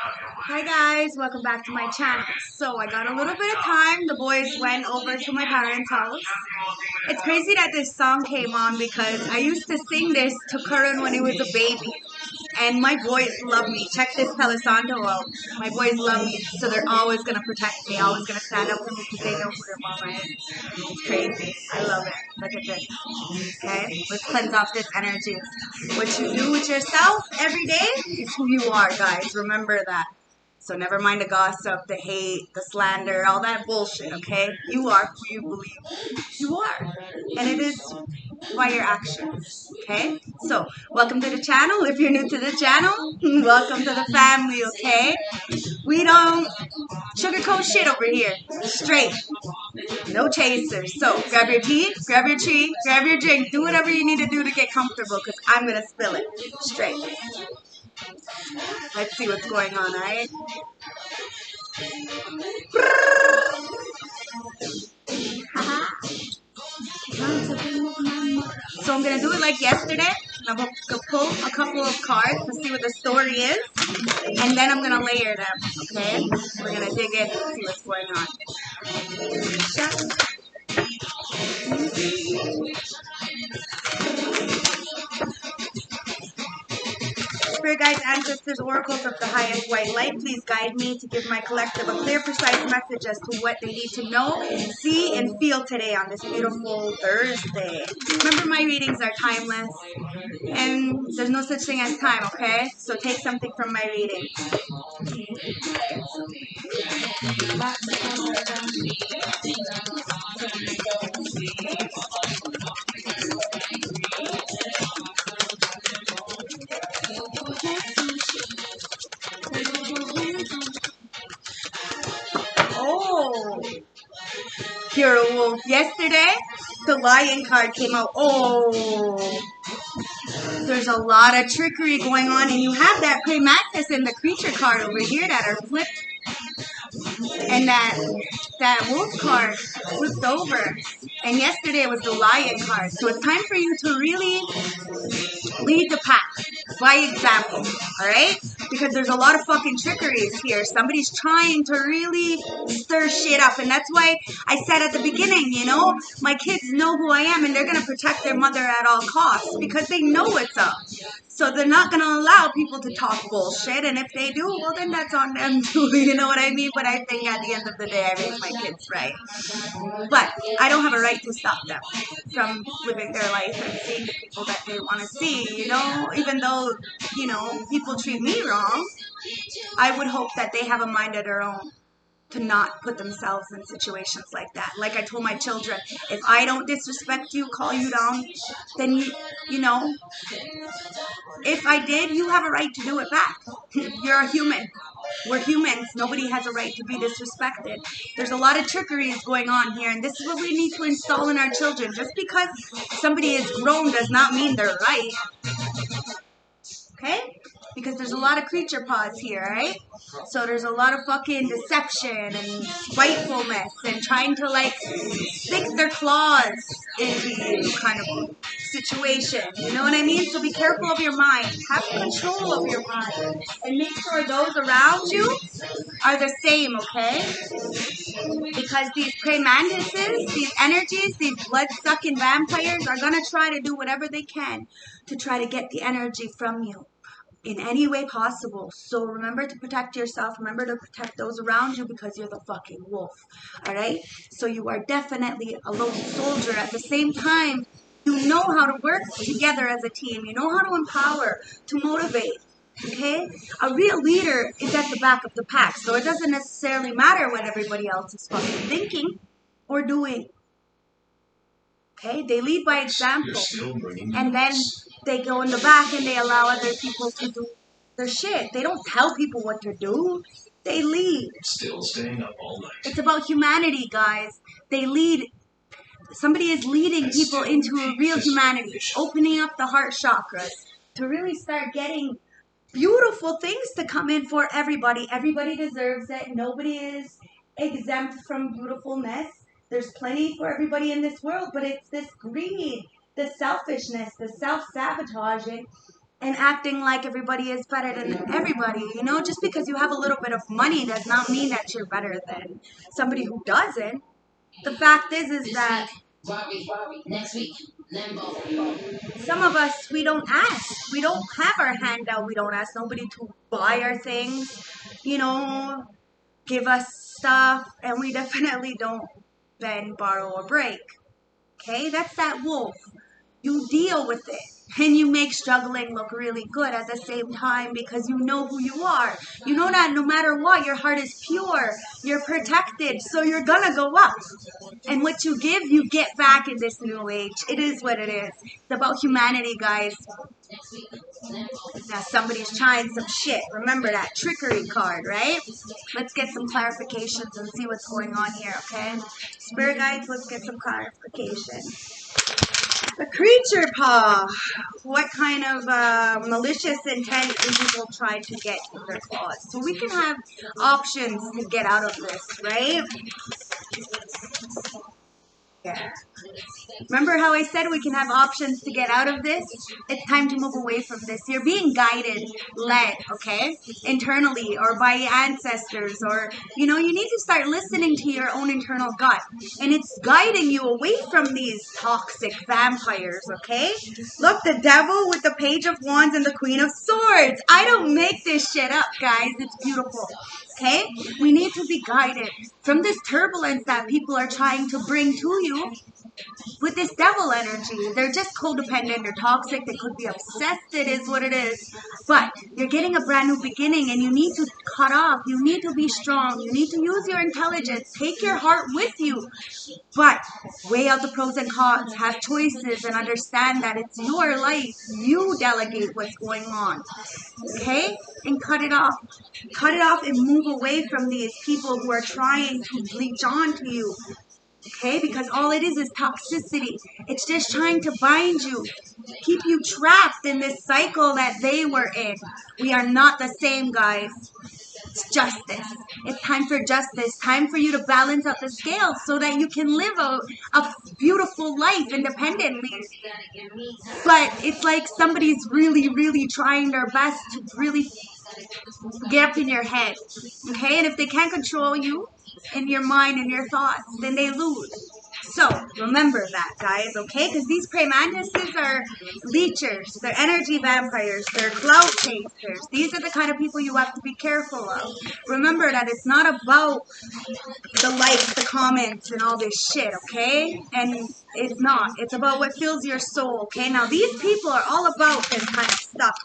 Hi guys, welcome back to my channel. So I got a little bit of time. The boys went over to my parents' house. It's crazy that this song came on because I used to sing this to Curran when he was a baby. And my boys love me. Check this Palisanto out. My boys love me, so they're always going to protect me, always going to stand up for me because they know who their mama is. It's crazy. I love it. Look at this. Okay? Let's cleanse off this energy. What you do with yourself every day is who you are, guys. Remember that. So never mind the gossip, the hate, the slander, all that bullshit, okay? You are who you believe you are. And it is by your actions, okay? So, welcome to the channel. If you're new to the channel, welcome to the family, okay? We don't sugarcoat shit over here. Straight. No chasers. So, grab your tea, grab your tree, grab your drink. Do whatever you need to do to get comfortable because I'm going to spill it. Straight. Let's see what's going on, alright? So I'm going to do it like yesterday. I'm going to pull a couple of cards to see what the story is. And then I'm going to layer them, okay? We're going to dig in and see what's going on. Spirit guides, ancestors, oracles of the highest white light, please guide me to give my collective a clear, precise message as to what they need to know, see, and feel today on this beautiful Thursday. Remember, my readings are timeless, and there's no such thing as time, okay? So take something from my reading. Oh, Hero Wolf. Yesterday, the Lion card came out. Oh, there's a lot of trickery going on, and you have that Prey Magnus and the creature card over here that are flipped, and that wolf card flipped over. And yesterday was the Lion card. So it's time for you to really lead the pack by example, alright? Because there's a lot of fucking trickeries here. Somebody's trying to really stir shit up. And that's why I said at the beginning, you know, my kids know who I am and they're going to protect their mother at all costs because they know what's up. So they're not going to allow people to talk bullshit. And if they do, well, then that's on them too. You know what I mean? But I think at the end of the day, I raise my kids right. But I don't have a right to stop them from living their life and seeing the people that they want to see, you know? Even though, you know, people treat me wrong, I would hope that they have a mind of their own to not put themselves in situations like that. Like I told my children, if I don't disrespect you, call you down, then you know, if I did, you have a right to do it back. You're a human. We're humans. Nobody has a right to be disrespected. There's a lot of trickeries going on here, and this is what we need to install in our children. Just because somebody is grown does not mean they're right. Okay? Because there's a lot of creature paws here, right? So there's a lot of fucking deception and spitefulness and trying to like stick their claws into you kind of situation. You know what I mean? So be careful of your mind. Have control of your mind. And make sure those around you are the same, okay? Because these prey mantises, these energies, these blood-sucking vampires are going to try to do whatever they can to try to get the energy from you in any way possible. So remember to protect yourself. Remember to protect those around you because you're the fucking wolf. Alright? So you are definitely a lone soldier. At the same time, you know how to work together as a team. You know how to empower, to motivate. Okay? A real leader is at the back of the pack. So it doesn't necessarily matter what everybody else is fucking thinking or doing. Okay? They lead by example. And then they go in the back and they allow other people to do their shit. They don't tell people what to do. They lead. Still staying up all night. It's about humanity, guys. They lead. Somebody is leading people into a real humanity. Opening up the heart chakras to really start getting beautiful things to come in for everybody. Everybody deserves it. Nobody is exempt from beautifulness. There's plenty for everybody in this world, but it's this greed, the selfishness, the self-sabotaging and acting like everybody is better than everybody. You know, just because you have a little bit of money does not mean that you're better than somebody who doesn't. The fact is that some of us, we don't ask. We don't have our hand out. We don't ask nobody to buy our things, you know, give us stuff, and we definitely don't bend, borrow, or break. Okay, that's that wolf. You deal with it. And you make struggling look really good at the same time because you know who you are. You know that no matter what, your heart is pure. You're protected, so you're gonna go up. And what you give, you get back in this new age. It is what it is. It's about humanity, guys. Now somebody's trying some shit. Remember that trickery card, right? Let's get some clarifications and see what's going on here, okay? Spirit guides, let's get some clarification. A creature paw. What kind of malicious intent do people try to get in their claws? So we can have options to get out of this, right? Yeah. Remember how I said we can have options to get out of this? It's time to move away from this. You're being guided, led, okay? Internally or by ancestors or, you know, you need to start listening to your own internal gut. And it's guiding you away from these toxic vampires, okay? Look, the devil with the Page of Wands and the Queen of Swords. I don't make this shit up, guys. It's beautiful. Okay? We need to be guided from this turbulence that people are trying to bring to you with this devil energy. They're just codependent, they're toxic, they could be obsessed, it is what it is. But you're getting a brand new beginning and you need to cut off, you need to be strong, you need to use your intelligence, take your heart with you. But weigh out the pros and cons, have choices, and understand that it's your life. You delegate what's going on. Okay? And cut it off. Cut it off and move away from these people who are trying to leech onto you. Okay? Because all it is toxicity. It's just trying to bind you, keep you trapped in this cycle that they were in. We are not the same, guys. It's justice. It's time for justice. Time for you to balance out the scales so that you can live a beautiful life independently. But it's like somebody's really, really trying their best to really get up in your head. Okay? And if they can't control you in your mind and your thoughts, then they lose. So, remember that, guys, okay? Because these prey mantises are leechers. They're energy vampires. They're cloud chasers. These are the kind of people you have to be careful of. Remember that it's not about the likes, the comments, and all this shit, okay? And it's not. It's about what fills your soul, okay? Now, these people are all about this kind of stuff.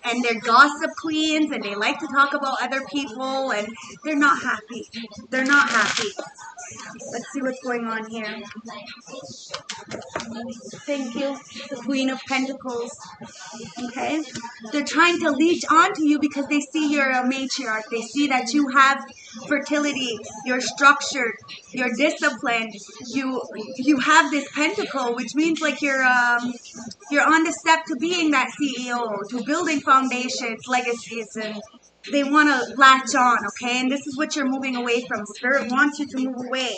And they're gossip queens, and they like to talk about other people, and they're not happy. They're not happy. Let's see what's going on here. Thank you. The Queen of Pentacles. Okay? They're trying to leech onto you because they see you're a matriarch. They see that you have fertility. You're structured. You're disciplined. You have this pentacle, which means like you're on the step to being that CEO, to building foundations, legacies, and they want to latch on, okay? And this is what you're moving away from. Spirit wants you to move away.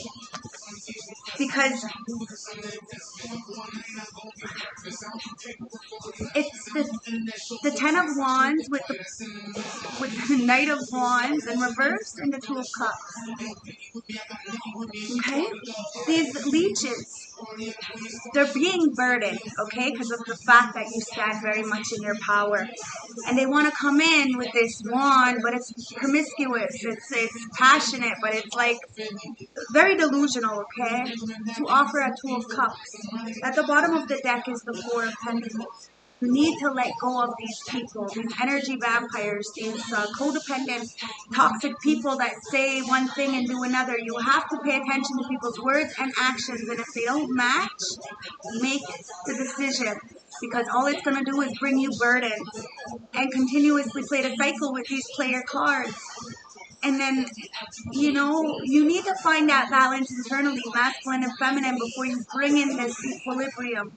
Because it's the Ten of Wands with the Knight of Wands in reverse and the Two of Cups. Okay? These leeches, they're being burdened, okay, because of the fact that you stand very much in your power. And they want to come in with this wand, but it's promiscuous, it's passionate, but it's like very delusional, okay, to offer a Two of Cups. At the bottom of the deck is the Four of Pentacles. You need to let go of these people, these energy vampires, these codependent, toxic people that say one thing and do another. You have to pay attention to people's words and actions, and if they don't match, make the decision, because all it's going to do is bring you burdens and continuously play the cycle with these player cards. And then, you know, you need to find that balance internally, masculine and feminine, before you bring in this equilibrium.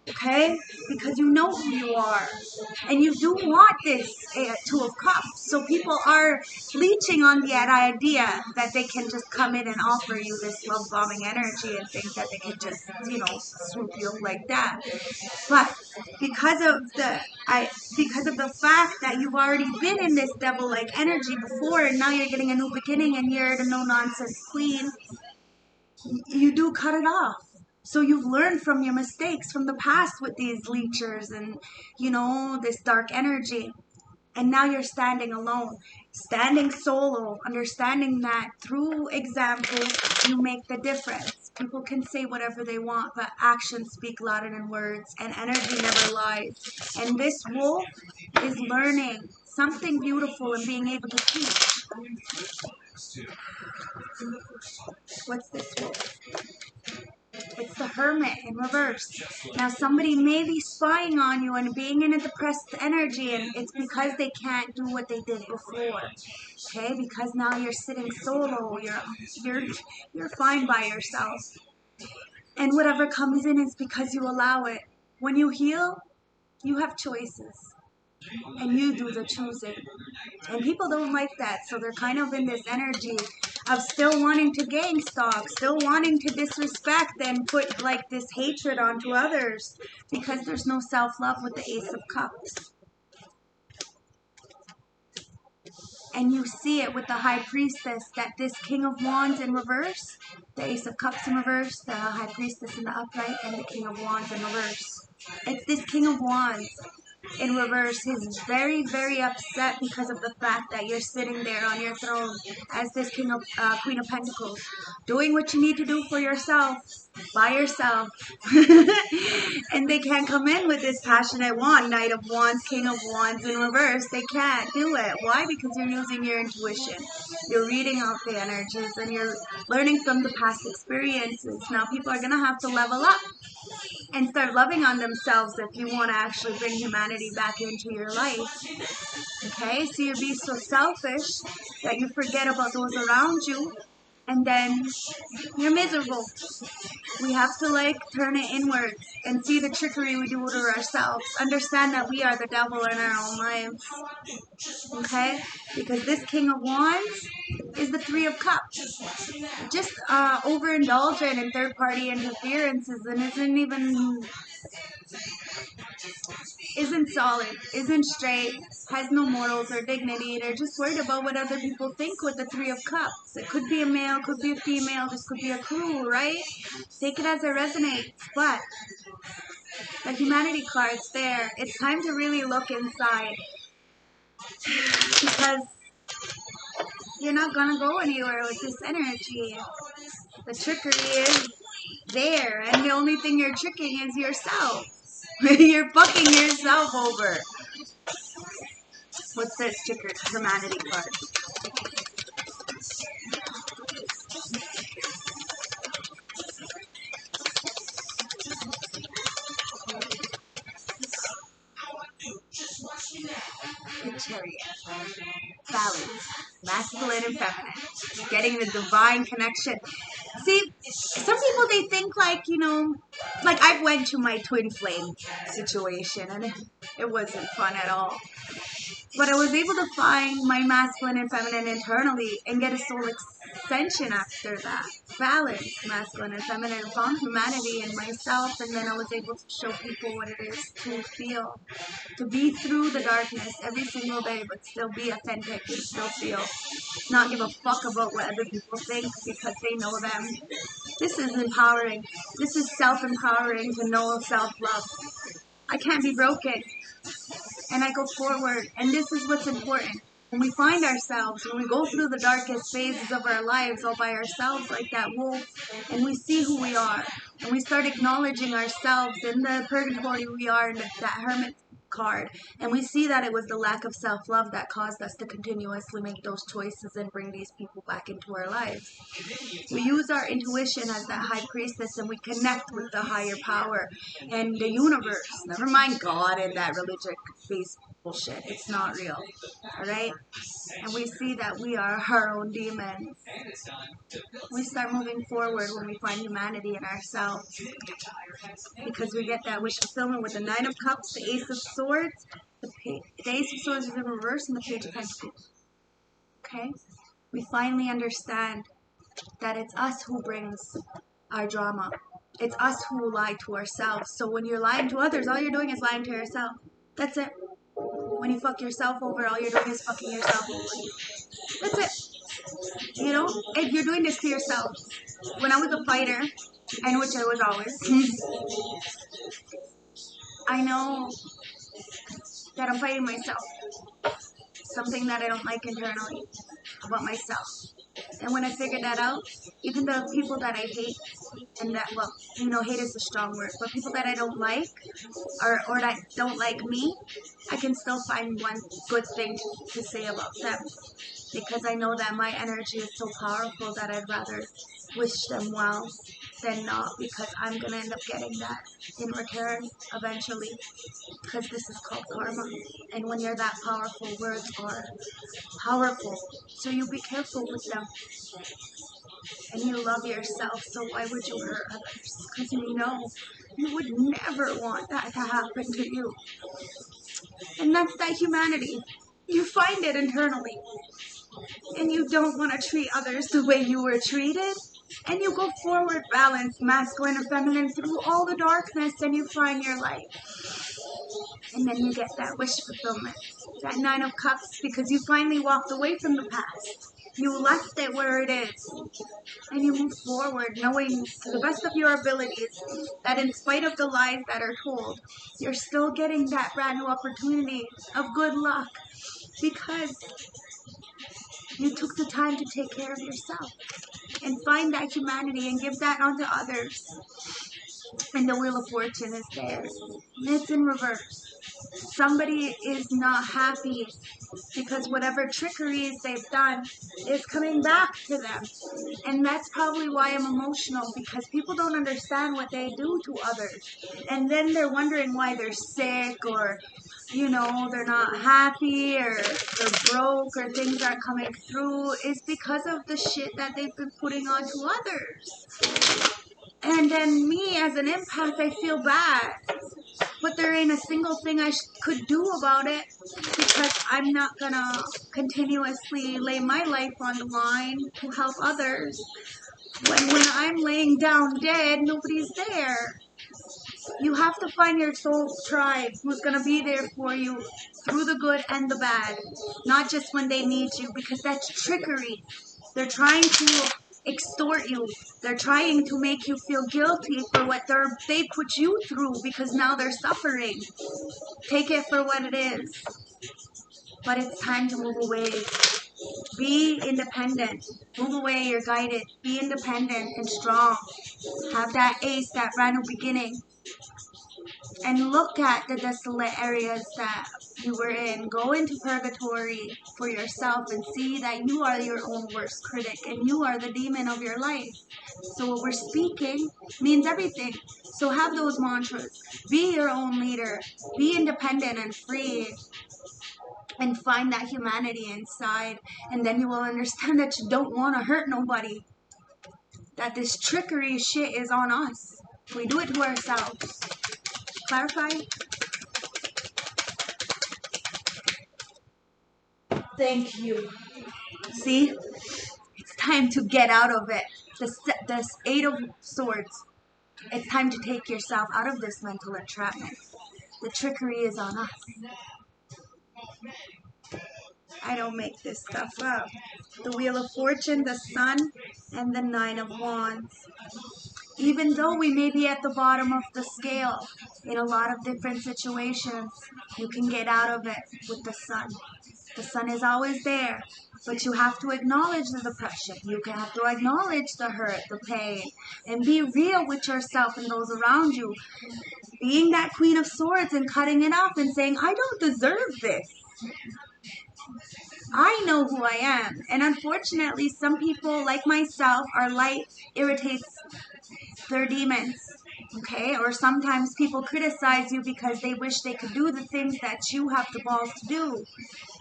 Okay? Because you know who you are. And you do want this Two of Cups. So people are leeching on that idea that they can just come in and offer you this love bombing energy and think that they can just, swoop you up like that. But because of the fact that you've already been in this devil-like energy before, and now you're getting a new beginning, and you're the no-nonsense queen, you do cut it off. So you've learned from your mistakes from the past with these leechers and, this dark energy. And now you're standing alone, standing solo, understanding that through example, you make the difference. People can say whatever they want, but actions speak louder than words, and energy never lies. And this wolf is learning something beautiful and being able to teach. What's this wolf? It's the Hermit in reverse. Now somebody may be spying on you and being in a depressed energy, and it's because they can't do what they did before. Okay, because now you're sitting solo, you're fine by yourself. And whatever comes in is because you allow it. When you heal, you have choices. And you do the choosing. And people don't like that, so they're kind of in this energy of still wanting to gang stalk, still wanting to disrespect and put like this hatred onto others because there's no self-love with the Ace of Cups. And you see it with the High Priestess, that this King of Wands in reverse, the Ace of Cups in reverse, the High Priestess in the upright, and the King of Wands in reverse. It's this King of Wands in reverse is very, very upset because of the fact that you're sitting there on your throne as this Queen of Pentacles, doing what you need to do for yourself, by yourself. And they can't come in with this passionate wand, Knight of Wands, King of Wands in reverse. They can't do it. Why? Because you're using your intuition. You're reading out the energies and you're learning from the past experiences. Now people are going to have to level up and start loving on themselves if you want to actually bring humanity back into your life. Okay, so you be so selfish that you forget about those around you, and then you're miserable. We have to turn it inwards and see the trickery we do to ourselves. Understand that we are the devil in our own lives. Okay, because this King of Wands is the Three of Cups. Just overindulgent in third-party interferences and isn't solid, isn't straight, has no morals or dignity. They're just worried about what other people think with the Three of Cups. It could be a male, could be a female, this could be a crew, right? Take it as it resonates. But the humanity card's there. It's time to really look inside, because you're not going to go anywhere with this energy. The trickery is there, and the only thing you're tricking is yourself. You're fucking yourself over. What's this humanity card? The Chariot. Balance. Masculine and feminine. Getting the divine connection. See, some people, they think like I've went to my twin flame situation, and it wasn't fun at all. But I was able to find my masculine and feminine internally and get a soul extension after that. Balance, masculine and feminine, found humanity in myself, and then I was able to show people what it is to feel, to be through the darkness every single day, but still be authentic and still feel. Not give a fuck about what other people think because they know them. This is empowering. This is self-empowering to know self-love. I can't be broken. And I go forward. And this is what's important. When we find ourselves, when we go through the darkest phases of our lives all by ourselves like that wolf, and we see who we are, and we start acknowledging ourselves in the purgatory we are in that hermit card, and we see that it was the lack of self-love that caused us to continuously make those choices and bring these people back into our lives. We use our intuition as that high priestess, and we connect with the higher power and the universe. Never mind God and that religious based bullshit. It's not real. Alright? and we see that we are our own demons. We start moving forward when we find humanity in ourselves, because we get that wish fulfillment with the Nine of Cups, the Ace of Swords. The Ace of Swords is in reverse, and the Page of Pentacles. Okay? We finally understand that it's us who brings our drama. It's us who lie to ourselves. So when you're lying to others, all you're doing is lying to yourself. That's it. When you fuck yourself over, all you're doing is fucking yourself over. That's it. You know, if you're doing this to yourself. When I was a fighter, and which I was always, I know that I'm fighting myself. Something that I don't like internally about myself. And when I figured that out, even the people that I hate, and that, well, you know, hate is a strong word, but people that I don't like, or that don't like me, I can still find one good thing to say about them. Because I know that my energy is so powerful that I'd rather wish them well than not, because I'm going to end up getting that in return eventually, because this is called karma. And when you're that powerful, words are powerful, so you be careful with them. And you love yourself, so why would you hurt others? Because you know you would never want that to happen to you. And that's that humanity. You find it internally. And you don't want to treat others the way you were treated. And you go forward, balanced, masculine and feminine, through all the darkness, and you find your light. And then you get that wish fulfillment, that Nine of Cups, because you finally walked away from the past. You left it where it is. And you move forward, knowing to the best of your abilities that in spite of the lies that are told, you're still getting that brand new opportunity of good luck, because you took the time to take care of yourself and find that humanity and give that onto others. And the Wheel of Fortune is there. It's in reverse. Somebody is not happy because whatever trickeries they've done is coming back to them. And that's probably why I'm emotional, because people don't understand what they do to others. And then they're wondering why they're sick, or, you know, they're not happy, or they're broke, or things aren't coming through. Is because of the shit that they've been putting onto others. And then me, as an empath, I feel bad. But there ain't a single thing I could do about it, because I'm not gonna continuously lay my life on the line to help others. When I'm laying down dead, nobody's there. You have to find your soul tribe who's gonna be there for you through the good and the bad, not just when they need you, because that's trickery. They're trying to extort you. They're trying to make you feel guilty for what they put you through, because now they're suffering. Take it for what it is. But it's time to move away. Be independent. Move away, you're guided. Be independent and strong. Have that ace, that brand new beginning. And look at the desolate areas that you were in. Go into purgatory for yourself and see that you are your own worst critic and you are the demon of your life. So what we're speaking means everything. So have those mantras. Be your own leader. Be independent and free. And find that humanity inside. And then you will understand that you don't want to hurt nobody. That this trickery shit is on us. We do it to ourselves. Clarify? Thank you. See? It's time to get out of it. This Eight of Swords. It's time to take yourself out of this mental entrapment. The trickery is on us. I don't make this stuff up. The Wheel of Fortune, the Sun, and the Nine of Wands. Even though we may be at the bottom of the scale in a lot of different situations, you can get out of it with the Sun. The Sun is always there, but you have to acknowledge the depression. You have to acknowledge the hurt, the pain, and be real with yourself and those around you. Being that Queen of Swords and cutting it off and saying, I don't deserve this. I know who I am. And unfortunately, some people, like myself, our light irritates their demons. Okay? Or sometimes people criticize you because they wish they could do the things that you have the balls to do.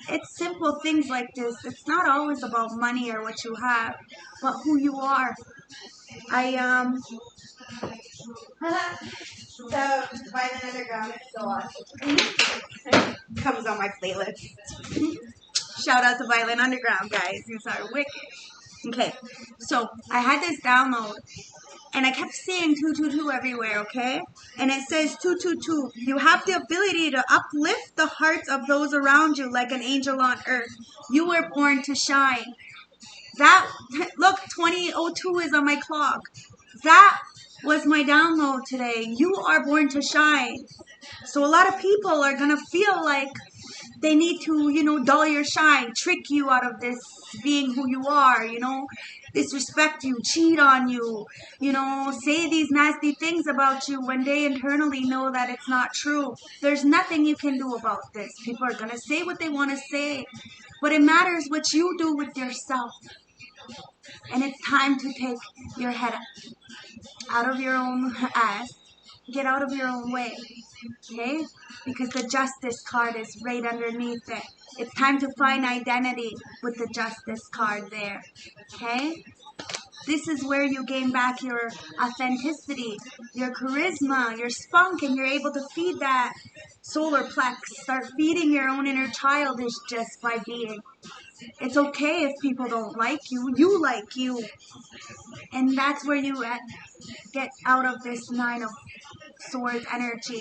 It's simple things like this. It's not always about money or what you have, but who you are. I the Violent Underground is so awesome. Comes on my playlist. Shout out to Violent Underground, guys. You are wicked. Okay, so I had this download, and I kept seeing 222 everywhere, okay? And it says 222. You have the ability to uplift the hearts of those around you like an angel on earth. You were born to shine. That, look, 2002 is on my clock. That was my download today. You are born to shine. So a lot of people are going to feel like they need to, dull your shine, trick you out of this being who you are, disrespect you, cheat on you, say these nasty things about you when they internally know that it's not true. There's nothing you can do about this. People are going to say what they want to say, but it matters what you do with yourself. And it's time to take your head out of your own ass. Get out of your own way, okay? Because the justice card is right underneath it. It's time to find identity with the justice card there, okay? This is where you gain back your authenticity, your charisma, your spunk, and you're able to feed that solar plex. Start feeding your own inner child is just by being. It's okay if people don't like you. You like you. And that's where you get out of this 9 of Swords energy.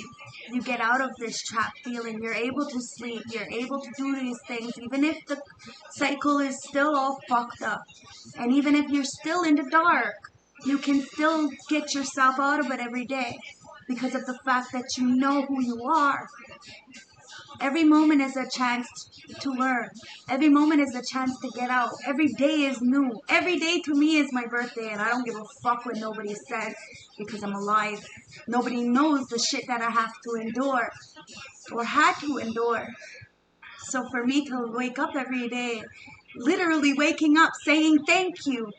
You get out of this trap feeling. You're able to sleep. You're able to do these things even if the cycle is still all fucked up. And even if you're still in the dark, you can still get yourself out of it every day because of the fact that you know who you are. Every moment is a chance to learn. Every moment is a chance to get out. Every day is new. Every day to me is my birthday, and I don't give a fuck what nobody says because I'm alive. Nobody knows the shit that I have to endure or had to endure. So for me to wake up every day, literally waking up saying thank you,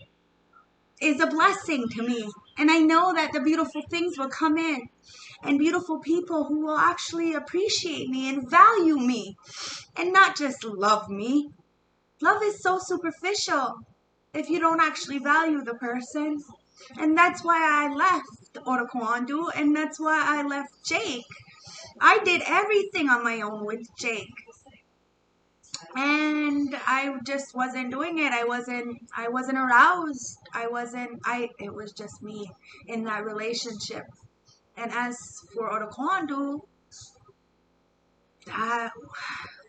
is a blessing to me. And I know that the beautiful things will come in. And beautiful people who will actually appreciate me and value me and not just love me. Love is so superficial if you don't actually value the person. And that's why I left Oroquandu, and that's why I left Jake. I did everything on my own with Jake. And I just wasn't doing it. I wasn't aroused. It was just me in that relationship. And as for Oroquandu, that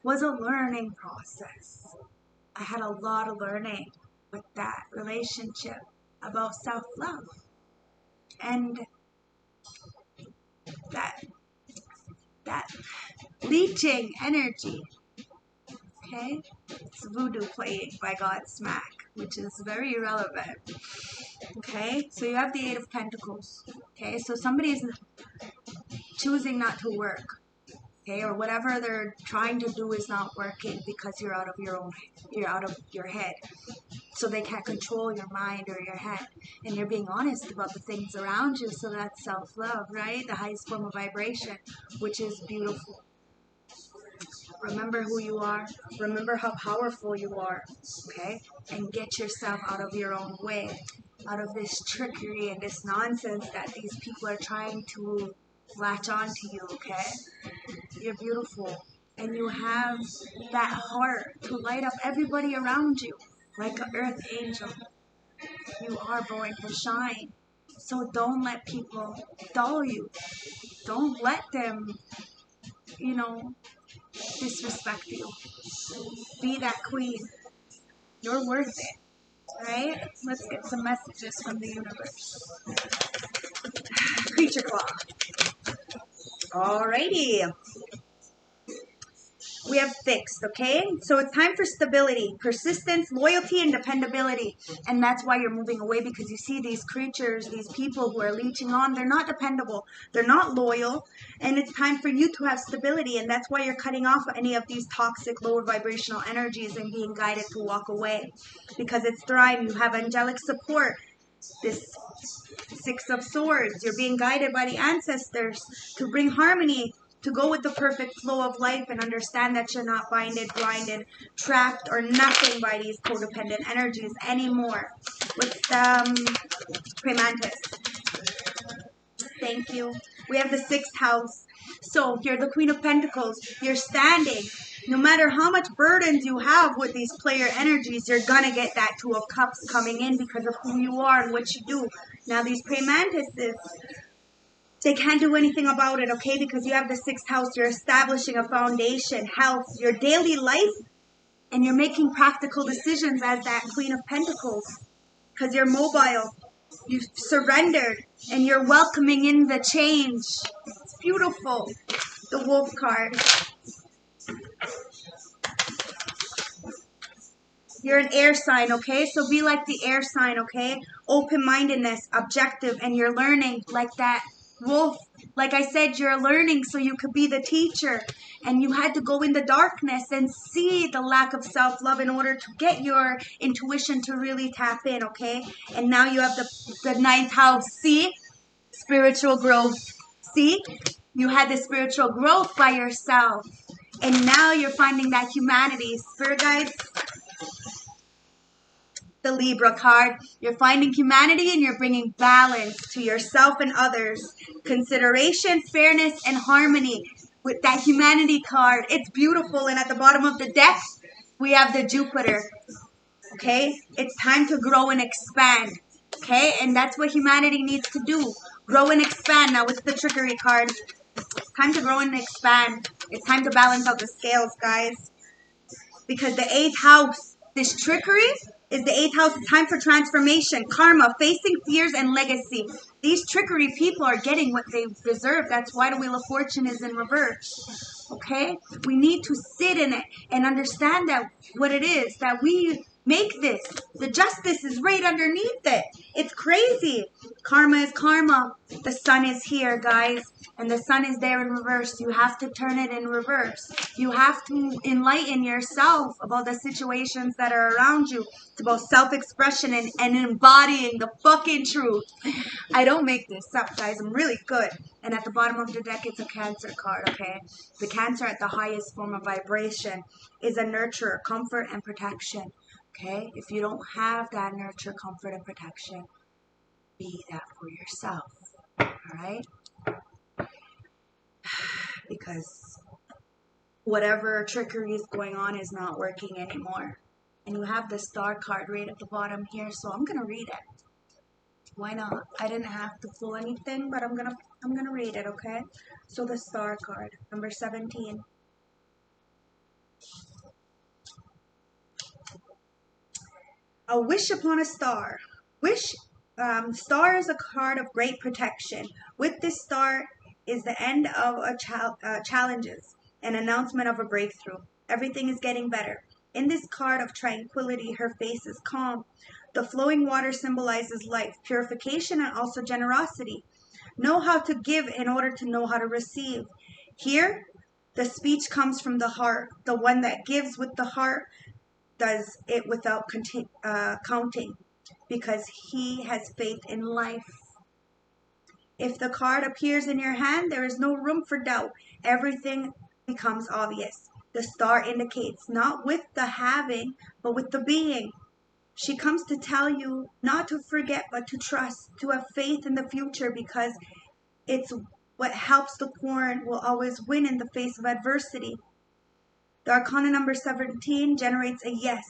was a learning process. I had a lot of learning with that relationship about self-love. And that leeching energy, okay? It's voodoo playing by Godsmack, which is very irrelevant. Okay, so you have the 8 of Pentacles. Okay, so somebody's choosing not to work. Okay, or whatever they're trying to do is not working because you're out of your head. So they can't control your mind or your head. And you're being honest about the things around you. So that's self-love, right? The highest form of vibration, which is beautiful. Remember who you are. Remember how powerful you are. Okay? And get yourself out of your own way. Out of this trickery and this nonsense that these people are trying to latch on to you, okay? You're beautiful. And you have that heart to light up everybody around you like an earth angel. You are born to shine. So don't let people dull you. Don't let them, disrespect you. Be that queen. You're worth it. Right? Let's get some messages from the universe. Creature claw. Alrighty. We have fixed, okay? So it's time for stability, persistence, loyalty, and dependability. And that's why you're moving away, because you see these creatures, these people who are leeching on, they're not dependable. They're not loyal. And it's time for you to have stability. And that's why you're cutting off any of these toxic, lower vibrational energies and being guided to walk away. Because it's time. You have angelic support. This 6 of Swords. You're being guided by the ancestors to bring harmony to go with the perfect flow of life and understand that you're not binded, blinded, trapped, or nothing by these codependent energies anymore. With Praying Mantis. Thank you. We have the 6th house. So you're the Queen of Pentacles. You're standing. No matter how much burdens you have with these player energies, you're going to get that 2 of Cups coming in because of who you are and what you do. Now these Praying Mantises, they can't do anything about it, okay? Because you have the 6th house. You're establishing a foundation, health, your daily life, and you're making practical decisions as that Queen of Pentacles. Because you're mobile. You've surrendered and you're welcoming in the change. It's beautiful. The Wolf card. You're an air sign, okay? So be like the air sign, okay? Open-mindedness, objective, and you're learning like that wolf. Like I said, you're learning so you could be the teacher. And you had to go in the darkness and see the lack of self-love in order to get your intuition to really tap in, okay? And now you have the 9th house. See? Spiritual growth. See? You had the spiritual growth by yourself. And now you're finding that humanity. Spirit guides, the Libra card. You're finding humanity and you're bringing balance to yourself and others. Consideration, fairness, and harmony with that humanity card. It's beautiful. And at the bottom of the deck, we have the Jupiter. Okay? It's time to grow and expand. Okay? And that's what humanity needs to do. Grow and expand. Now with the trickery card, it's time to grow and expand. It's time to balance out the scales, guys. Because the 8th house, this trickery is the 8th house. It's time for transformation, karma, facing fears, and legacy. These trickery people are getting what they deserve. That's why the Wheel of Fortune is in reverse. Okay? We need to sit in it and understand that what it is, that we make this. The justice is right underneath it. It's crazy. Karma is karma. The sun is here, guys. And the sun is there in reverse. You have to turn it in reverse. You have to enlighten yourself about the situations that are around you. It's about self-expression and embodying the fucking truth. I don't make this up, guys. I'm really good. And at the bottom of the deck, it's a Cancer card, okay? The Cancer at the highest form of vibration is a nurturer, comfort, and protection. Okay? If you don't have that nurture, comfort, and protection, be that for yourself. Alright? Because whatever trickery is going on is not working anymore. And you have the Star card right at the bottom here, so I'm gonna read it. Why not? I didn't have to pull anything, but I'm gonna read it, okay? So the Star card, number 17. A wish upon a star. Star is a card of great protection. With this star is the end of challenges, an announcement of a breakthrough. Everything is getting better. In this card of tranquility, her face is calm. The flowing water symbolizes life, purification, and also generosity. Know how to give in order to know how to receive. Here, the speech comes from the heart. The one that gives with the heart does it without counting, because he has faith in life. If the card appears in your hand, there is no room for doubt. Everything becomes obvious. The star indicates not with the having, but with the being. She comes to tell you not to forget, but to trust, to have faith in the future, because it's what helps the corn will always win in the face of adversity. The Arcana number 17 generates a yes,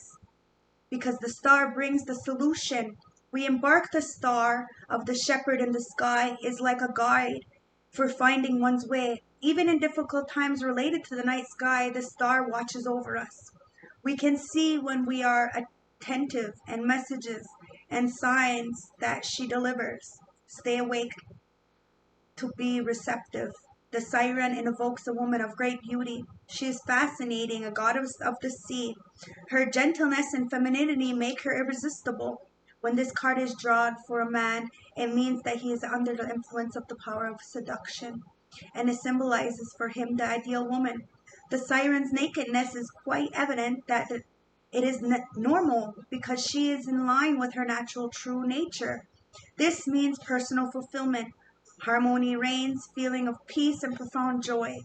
because the star brings the solution. We embark. The star of the shepherd in the sky is like a guide for finding one's way. Even in difficult times related to the night sky, the star watches over us. We can see when we are attentive and messages and signs that she delivers. Stay awake to be receptive. The siren invokes a woman of great beauty. She is fascinating, a goddess of the sea. Her gentleness and femininity make her irresistible. When this card is drawn for a man, it means that he is under the influence of the power of seduction, and it symbolizes for him the ideal woman. The siren's nakedness is quite evident that it is normal, because she is in line with her natural true nature. This means personal fulfillment. Harmony reigns, feeling of peace and profound joy.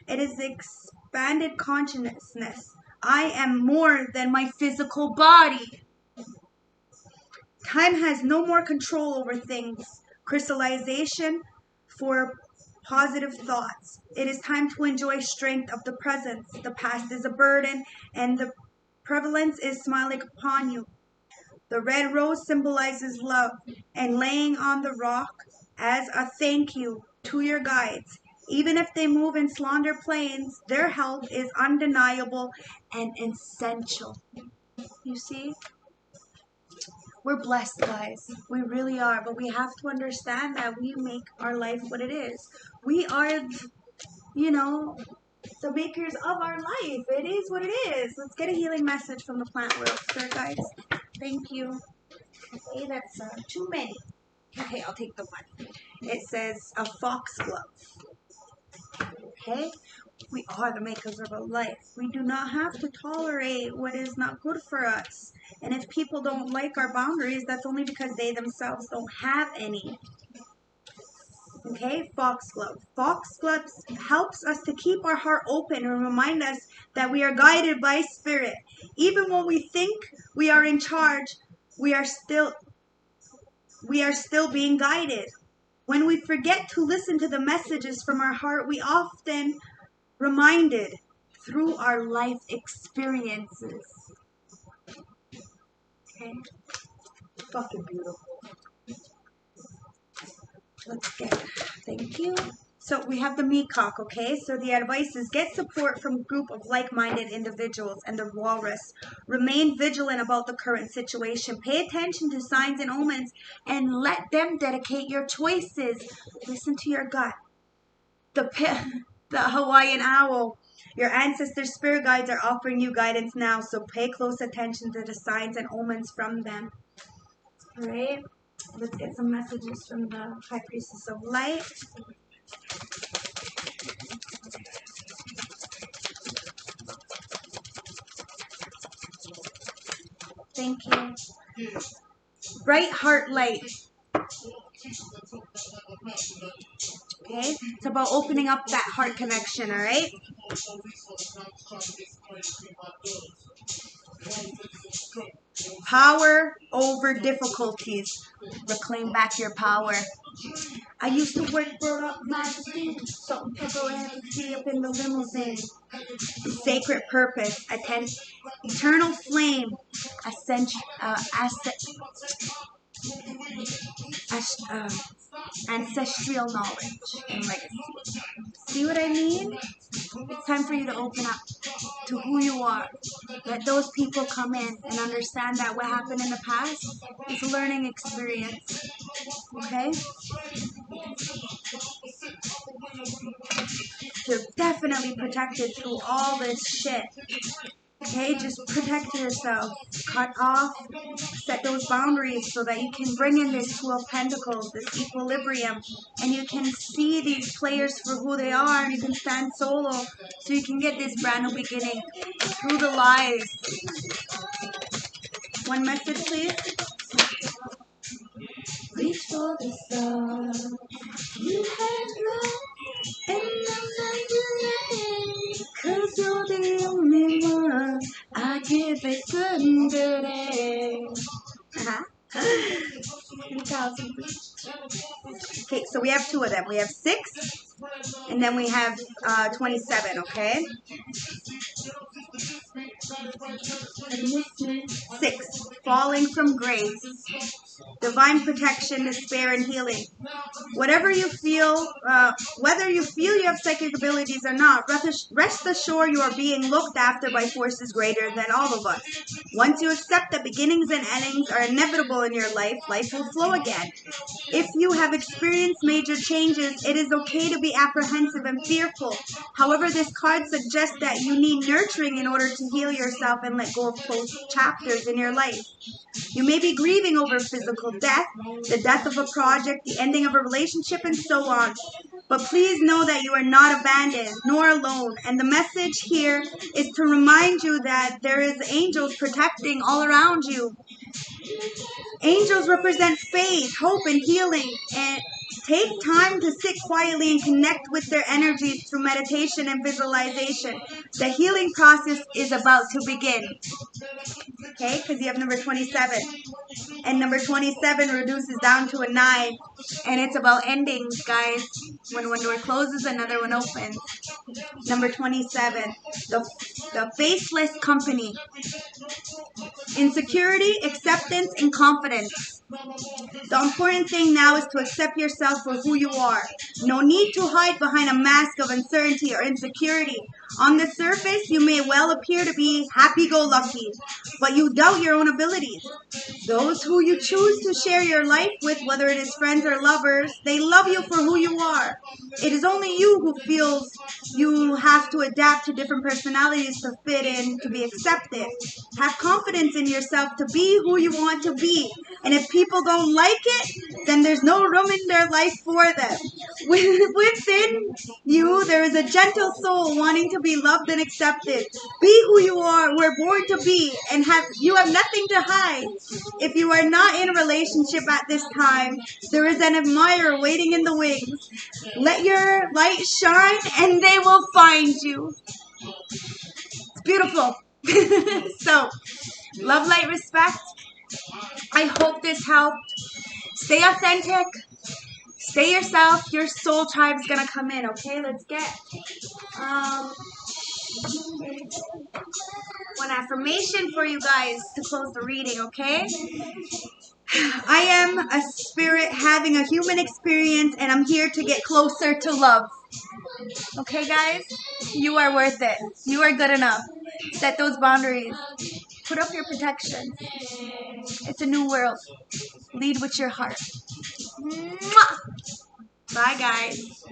It is expanded consciousness. I am more than my physical body. Time has no more control over things. Crystallization for positive thoughts. It is time to enjoy strength of the present. The past is a burden, and the prevalence is smiling upon you. The red rose symbolizes love, and laying on the rock as a thank you to your guides. Even if they move in slaughter plains, their help is undeniable and essential. You see? We're blessed, guys. We really are. But we have to understand that we make our life what it is. We are, you know, the makers of our life. It is what it is. Let's get a healing message from the plant world, sir, guys. Thank you. Okay, that's too many. Okay, I'll take the one. It says a foxglove. Okay? We are the makers of our life. We do not have to tolerate what is not good for us. And if people don't like our boundaries, that's only because they themselves don't have any. Okay, foxglove. Foxglove helps us to keep our heart open and remind us that we are guided by spirit. Even when we think we are in charge, we are still being guided. When we forget to listen to the messages from our heart, we often reminded through our life experiences. Okay? Fucking beautiful. Let's get, thank you. So we have the meacock, okay? So the advice is get support from a group of like-minded individuals and the walrus. Remain vigilant about the current situation. Pay attention to signs and omens and let them dedicate your choices. Listen to your gut. The Hawaiian owl. Your ancestors' spirit guides are offering you guidance now, so pay close attention to the signs and omens from them. All right? Let's get some messages from the High Priestess of Light. Thank you. Bright heart light. Okay? It's about opening up that heart connection, all right? Power over difficulties. Reclaim back your power. I used to work for up magazine, salt and pepper and see up in the limousine. Sacred purpose, eternal flame, ancestral knowledge and legacy. See what I mean? It's time for you to open up to who you are. Let those people come in and understand that what happened in the past is a learning experience. Okay? You're definitely protected through all this shit. Okay, just protect yourself. Cut off, set those boundaries so that you can bring in this Two of Pentacles, this equilibrium, and you can see these players for who they are, and you can stand solo so you can get this brand new beginning through the lies. One message, please. Reach for the stars. You have love, and I'm not delaying, 'cause you're the only one I give it good and dirty. Okay, so we have two of them. We have 6, and then we have 27, okay? 6, falling from grace. Divine protection, despair, and healing. Whatever you feel, whether you feel you have psychic abilities or not, rest assured you are being looked after by forces greater than all of us. Once you accept that beginnings and endings are inevitable in your life, life will flow again. If you have experienced major changes, it is okay to be apprehensive and fearful. However, this card suggests that you need nurturing in order to heal yourself and let go of closed chapters in your life. You may be grieving over physical death, the death of a project, the ending of a relationship, and so on. But please know that you are not abandoned, nor alone. And the message here is to remind you that there is angels protecting all around you. Angels represent faith, hope, and healing. And Take time to sit quietly and connect with their energies through meditation and visualization. The healing process is about to begin. Okay, because you have number 27. And number 27 reduces down to a 9. And it's about endings, guys. When one door closes, another one opens. Number 27. The faceless company. Insecurity, acceptance, and confidence. The important thing now is to accept yourself for who you are. No need to hide behind a mask of uncertainty or insecurity. On the surface, you may well appear to be happy-go-lucky, but you doubt your own abilities. Those who you choose to share your life with, whether it is friends or lovers, they love you for who you are. It is only you who feels you have to adapt to different personalities to fit in, to be accepted. Have confidence in yourself to be who you want to be. And if people don't like it, then there's no room in their life for them. Within you, there is a gentle soul wanting to be loved and accepted. Be who you are. We're born to be, and you have nothing to hide. If you are not in a relationship at this time, there is an admirer waiting in the wings. Let your light shine, and they will find you. It's beautiful. So, love, light, respect. I hope this helped. Stay authentic. Stay yourself. Your soul tribe's gonna come in, okay? Let's get one affirmation for you guys to close the reading, okay? I am a spirit having a human experience, and I'm here to get closer to love. Okay, guys? You are worth it. You are good enough. Set those boundaries. Put up your protection. It's a new world. Lead with your heart. Mwah! Bye, guys.